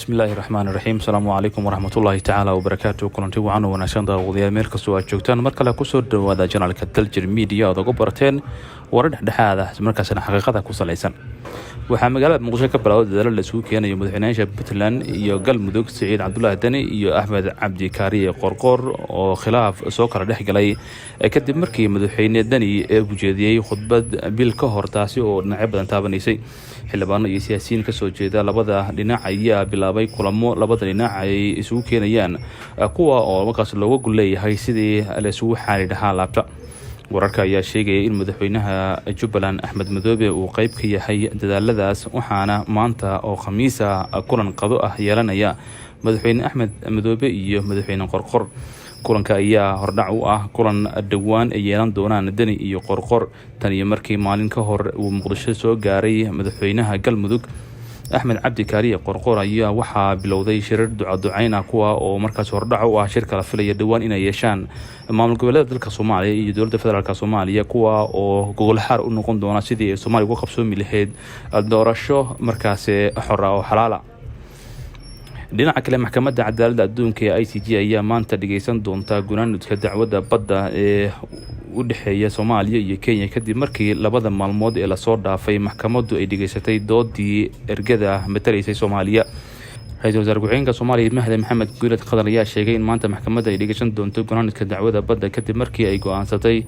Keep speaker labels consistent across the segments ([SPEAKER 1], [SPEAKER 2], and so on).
[SPEAKER 1] بسم الله الرحمن الرحيم. السلام عليكم ورحمة الله تعالى وبركاته. كلنتي وعنا ونشان داوديال meel kastoo aad joogtaan mar kale ku soo dhawaada channelka Daljir Media oo ugu barateen warar dhexdhexaad markaasna xaqiiqada ku saleysan. Waxaa magaalada Muqdisho ka bilowday dadaal la isugu keenayo madaxweynaha Puntland iyo Galmudug Saciid Cabdullaahi Dani iyo Axmed Cabdi Kaariye Qorqor oo khilaaf soo kala dhexgalay kadib markii madaxweyne Dani uu jeediyay khudbad bil ka hor taasi oo dhinacyo badan taabaneysay. xildhibaano iyo siyaasiyiin ka soo jeeda labada dhinac ayaa bilaabay kulamo labada dhinac ay isugu keenayaan kuwa oo markaas looga guleeyahay sidii la isugu xaali lahaa laabta. wararka ayaa sheegaya in madaxweynaha Jubbaland Axmed Madoobe uu qayb ka yahay dadaaladaas, waxaana maanta oo Khamiis ah kulan qado ah yeelanaya madaxweyne Axmed Madoobe iyo madaxweyne Qorqor. kulanka ayaa hordhac u ah kulan dhawaan ay yeelan doonaan Dani iyo Qorqor tan iyo markii maalin ka hor uu Muqdisho soo gaaray madaxweynaha Galmudug Axmed Cabdi Kaariye Qorqor ayaa waxaa bilowday shirar ducayn ah kuwa oo markaas hordhac u ah shirka la filaya dhawaan inay yeeshaan maamul goboleedka dalka Soomaaliya iyo dowladda federaalka Soomaaliya kuwa oo gogol xaar u noqon doona sidii Soomaaliya uga qabsoomi lahayd doorasho markaas xor ah oo xalaal ah. dhinaca kale maxkamadda cadaaladda adduunka ee ICJ ayaa maanta dhageysan doonta gunaanudka dacwadda badda ee u dhexeeya Soomaaliya iyo Kenya kadib markii labada maalmood ee la soo dhaafay maxkamaddu ay dhageysatay doodii ergada matalaysay Soomaaliya. Ra'iisul Wasaare Ku-xigeenka Soomaaliya Mahdi Maxamed Guuled Qadar ayaa sheegay in maanta maxkamadda ay dhageysan doonto gunaanudka dacwadda badda kadib markii ay go'aansatay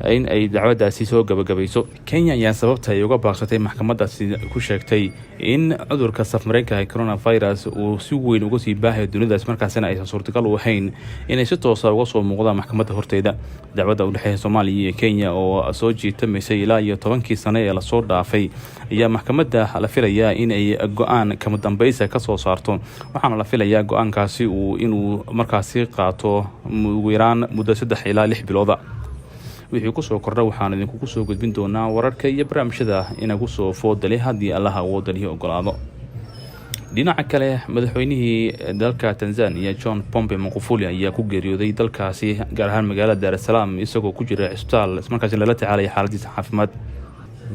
[SPEAKER 1] in ay dacwaddaasi soo gabagabayso. Kenya ayaa sababta ay uga baaqsatay maxkamaddaasi ku sheegtay in cudurka safmareenka coronavirus uu si weyn uga sii baahay dunida markaasina aysan suurtagal u ahayn inay si toos ah uga soo muuqdaan maxkamadda horteeda. dacwadda u dhexeeya Soomaaliya iyo Kenya oo soo jiitamaysay ilaa iyo 10 sano ee la soo dhaafay ayaa maxkamadda la filayaa in ay go'aan kama dambaysa ka soo saarto, waxaana la filayaa go'aankaasi inuu markaasi qaato ugu yaraan muddo 3 ilaa 6 bilood. wixii ku soo kordha waxaan idinku soo gudbin doonaa wararka iyo barnaamijyada inagu soo foodalay haddii Allaha uu wadanihi ogolaado. dhinaca kale madaxweynihii dalka Tanzania John Pombe Magufuli ayaa ku geeriyooday dalkaasi gaar ahaan magaalada Dar es Salaam isagoo ku jira isbitaal markaas lala tacaalay xaaladiisa caafimaad.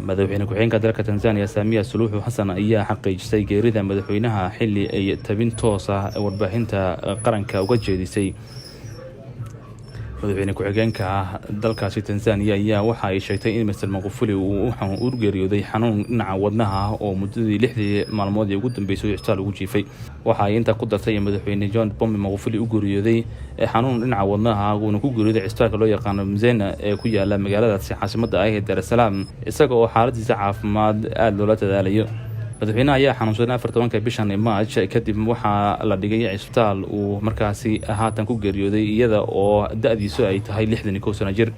[SPEAKER 1] madaxweyne ku-xigeenka dalka Tanzania Samia Suluhu Hassan ayaa xaqiijisay geerida madaxweynaha xilli ay tabin toos ah warbaahinta qaranka uga jeedisay. madaxweyne ku-xigeenka dalkaasi Tanzania ayaa waxa ay sheegtay in Mr. Magufuli uu geeriyooday xanuun dhinaca wadnaha oo muddadii 6 maalmood ee ugu dambeysay isbitaal ugu jiifay. waxa ay inta ku dartay madaxweyne John Pombe Magufuli uu geeriyooday xanuun dhinaca wadnaha oo ku geeriyooday isbitaalka loo yaqaan Mzena ee ku yaala magaalada caasimadda ah ee Dar es Salaam isaga oo xaaladiisa caafimaad aad loola dadaalayo. madaxweynaha ayaa xanuunsanaa 14 bishan March kadib waxaa la dhigay isbitaal uu markaasi haatan ku geeriyooday iyada oo da'diisu ay tahay 61 sano jir.